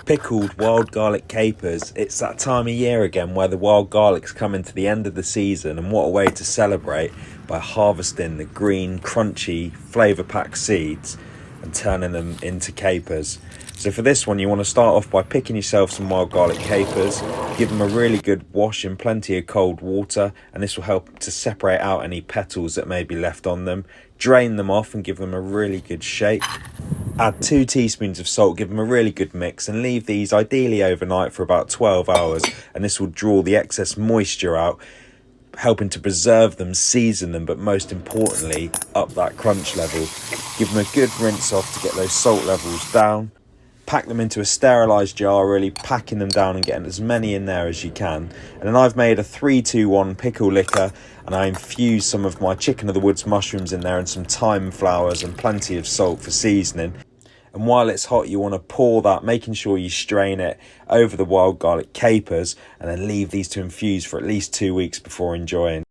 Pickled wild garlic capers. It's that time of year again where the wild garlic's coming to the end of the season, and what a way to celebrate by harvesting the green, crunchy, flavour-packed seeds and turning them into capers. So for this one, you want to start off by picking yourself some wild garlic capers, give them a really good wash in plenty of cold water, and this will help to separate out any petals that may be left on them. Drain them off and give them a really good shake. Add 2 teaspoons of salt, give them a really good mix, and leave these ideally overnight for about 12 hours, and this will draw the excess moisture out, helping to preserve them, season them, but most importantly, up that crunch level. Give them a good rinse off to get those salt levels down. Pack them into a sterilised jar, really packing them down and getting as many in there as you can. And then I've made a 3-2-1 pickle liquor, and I infuse some of my chicken of the woods mushrooms in there and some thyme flowers and plenty of salt for seasoning. And while it's hot, you want to pour that, making sure you strain it over the wild garlic capers, and then leave these to infuse for at least 2 weeks before enjoying.